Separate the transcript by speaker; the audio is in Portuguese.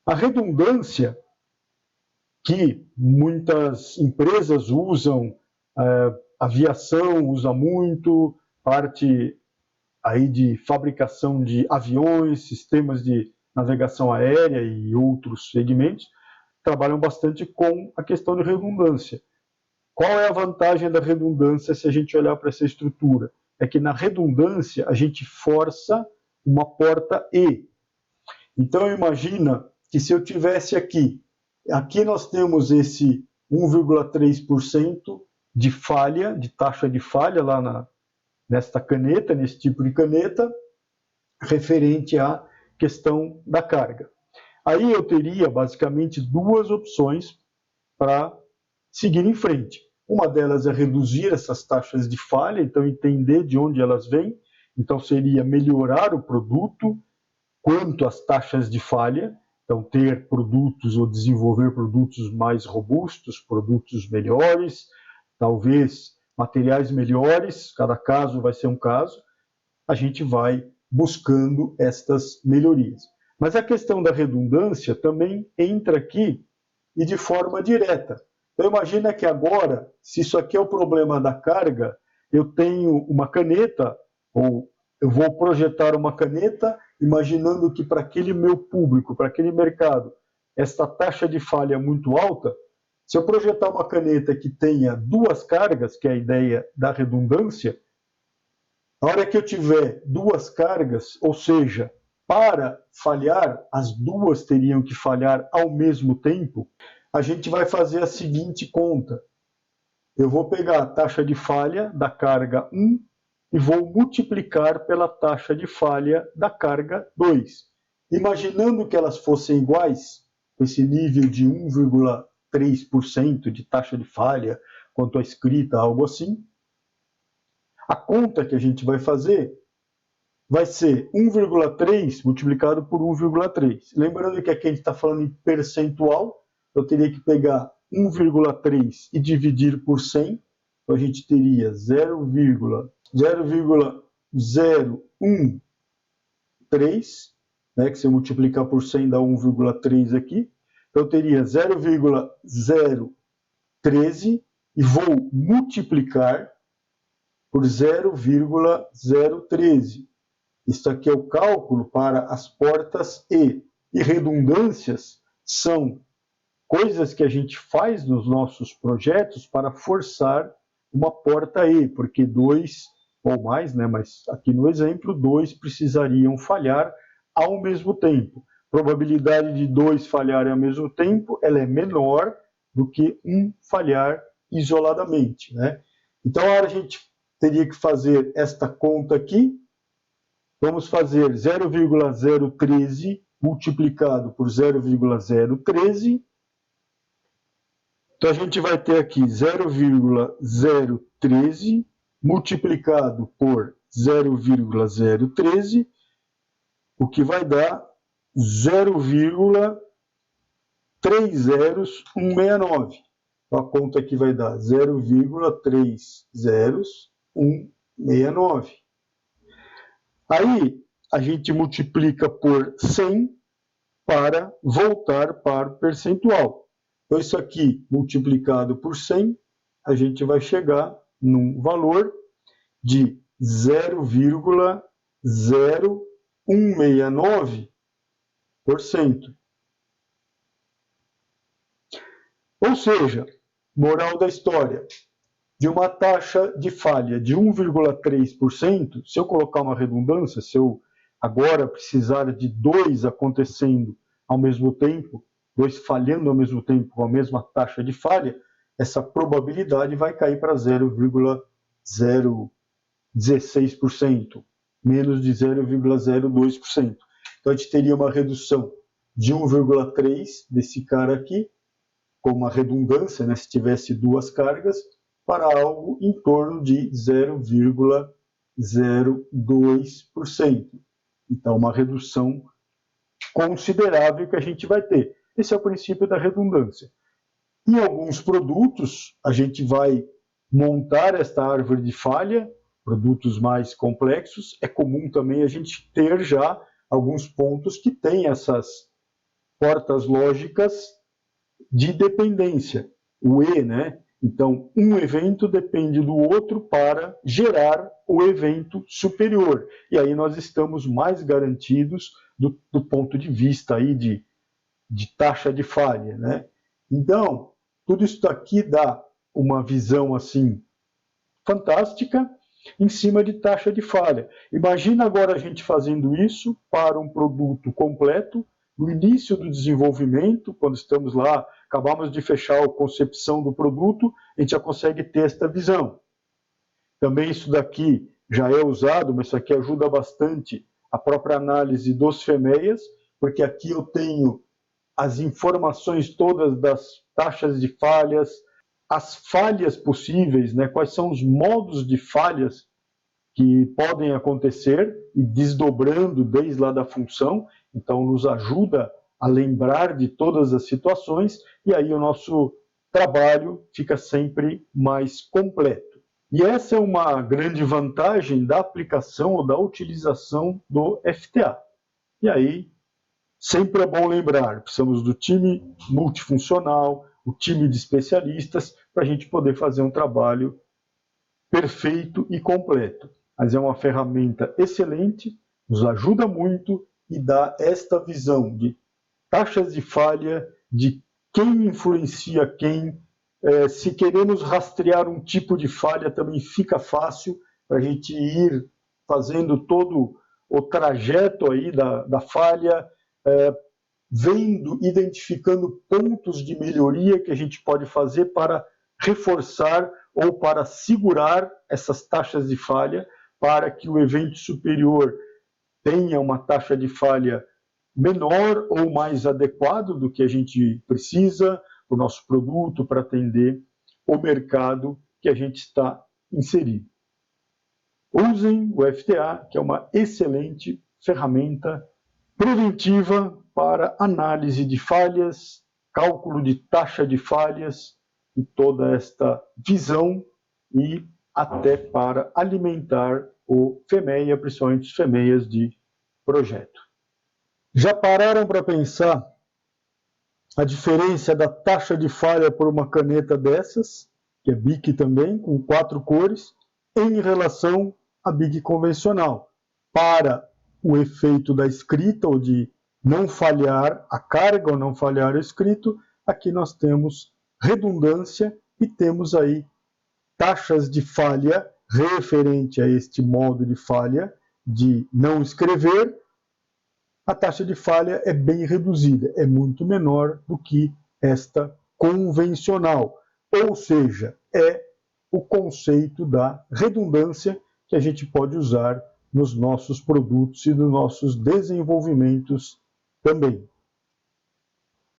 Speaker 1: A redundância, que muitas empresas usam, aviação usa muito, parte aí de fabricação de aviões, sistemas de navegação aérea e outros segmentos, trabalham bastante com a questão de redundância. Qual é a vantagem da redundância se a gente olhar para essa estrutura? É que na redundância a gente força uma porta E. Então imagina que se eu tivesse aqui nós temos esse 1,3% de falha, de taxa de falha lá nesta caneta, nesse tipo de caneta, referente à questão da carga. Aí eu teria basicamente duas opções para seguir em frente. Uma delas é reduzir essas taxas de falha, então entender de onde elas vêm. Então seria melhorar o produto quanto às taxas de falha, então ter produtos ou desenvolver produtos mais robustos, produtos melhores, talvez materiais melhores, cada caso vai ser um caso, a gente vai buscando estas melhorias. Mas a questão da redundância também entra aqui e de forma direta. Então imagina que agora, se isso aqui é o problema da carga, eu tenho uma caneta, ou eu vou projetar uma caneta, imaginando que para aquele meu público, para aquele mercado, esta taxa de falha é muito alta. Se eu projetar uma caneta que tenha duas cargas, que é a ideia da redundância, na hora que eu tiver duas cargas, ou seja, para falhar, as duas teriam que falhar ao mesmo tempo, a gente vai fazer a seguinte conta. Eu vou pegar a taxa de falha da carga 1 e vou multiplicar pela taxa de falha da carga 2. Imaginando que elas fossem iguais, esse nível de 1,3% de taxa de falha, quanto à escrita, algo assim, a conta que a gente vai fazer vai ser 1,3 multiplicado por 1,3. Lembrando que aqui a gente está falando em percentual, eu teria que pegar 1,3 e dividir por 100, então a gente teria 0,013, né, que se eu multiplicar por 100 dá 1,3 aqui, então eu teria 0,013 e vou multiplicar por 0,013. Isso aqui é o cálculo para as portas E. E redundâncias são coisas que a gente faz nos nossos projetos para forçar uma porta E, porque dois ou mais, né, mas aqui no exemplo, dois precisariam falhar ao mesmo tempo. A probabilidade de dois falharem ao mesmo tempo ela é menor do que um falhar isoladamente, né? Então, a hora a gente teria que fazer esta conta aqui. Vamos fazer 0,013 multiplicado por 0,013. Então, a gente vai ter aqui 0,013 multiplicado por 0,013, o que vai dar 0,30169. Então, a conta aqui vai dar 0,30169. Aí, a gente multiplica por 100 para voltar para o percentual. Então, isso aqui multiplicado por 100, a gente vai chegar num valor de 0,0169%. Ou seja, moral da história, de uma taxa de falha de 1,3%, se eu colocar uma redundância, se eu agora precisar de dois acontecendo ao mesmo tempo, dois falhando ao mesmo tempo com a mesma taxa de falha, essa probabilidade vai cair para 0,016%, menos de 0,02%. Então a gente teria uma redução de 1,3 desse cara aqui, com uma redundância, né, se tivesse duas cargas, para algo em torno de 0,02%. Então, uma redução considerável que a gente vai ter. Esse é o princípio da redundância. Em alguns produtos, a gente vai montar esta árvore de falha, produtos mais complexos. É comum também a gente ter já alguns pontos que têm essas portas lógicas de dependência, o E, né? Então, um evento depende do outro para gerar o evento superior. E aí nós estamos mais garantidos do ponto de vista aí de taxa de falha, né? Então, tudo isso aqui dá uma visão assim fantástica em cima de taxa de falha. Imagina agora a gente fazendo isso para um produto completo, no início do desenvolvimento, quando estamos lá, acabamos de fechar a concepção do produto, a gente já consegue ter esta visão. Também isso daqui já é usado, mas isso aqui ajuda bastante a própria análise dos FEMEAs, porque aqui eu tenho as informações todas das taxas de falhas, as falhas possíveis, né? Quais são os modos de falhas que podem acontecer, e desdobrando desde lá da função, então nos ajuda a lembrar de todas as situações, e aí o nosso trabalho fica sempre mais completo. E essa é uma grande vantagem da aplicação ou da utilização do FTA. E aí, sempre é bom lembrar, precisamos do time multifuncional, o time de especialistas, para a gente poder fazer um trabalho perfeito e completo. Mas é uma ferramenta excelente, nos ajuda muito e dá esta visão de taxas de falha, de quem influencia quem. Se queremos rastrear um tipo de falha, também fica fácil para a gente ir fazendo todo o trajeto aí da falha, vendo, identificando pontos de melhoria que a gente pode fazer para reforçar ou para segurar essas taxas de falha, para que o evento superior tenha uma taxa de falha menor ou mais adequado do que a gente precisa, o nosso produto, para atender o mercado que a gente está inserido. Usem o FTA, que é uma excelente ferramenta preventiva para análise de falhas, cálculo de taxa de falhas e toda esta visão, e até para alimentar o FEMEA, principalmente os FEMEAs de projeto. Já pararam para pensar a diferença da taxa de falha por uma caneta dessas, que é BIC também, com 4 cores, em relação à BIC convencional? Para o efeito da escrita, ou de não falhar a carga ou não falhar o escrito, aqui nós temos redundância e temos aí taxas de falha referente a este modo de falha de não escrever. A taxa de falha é bem reduzida, é muito menor do que esta convencional. Ou seja, é o conceito da redundância que a gente pode usar nos nossos produtos e nos nossos desenvolvimentos também.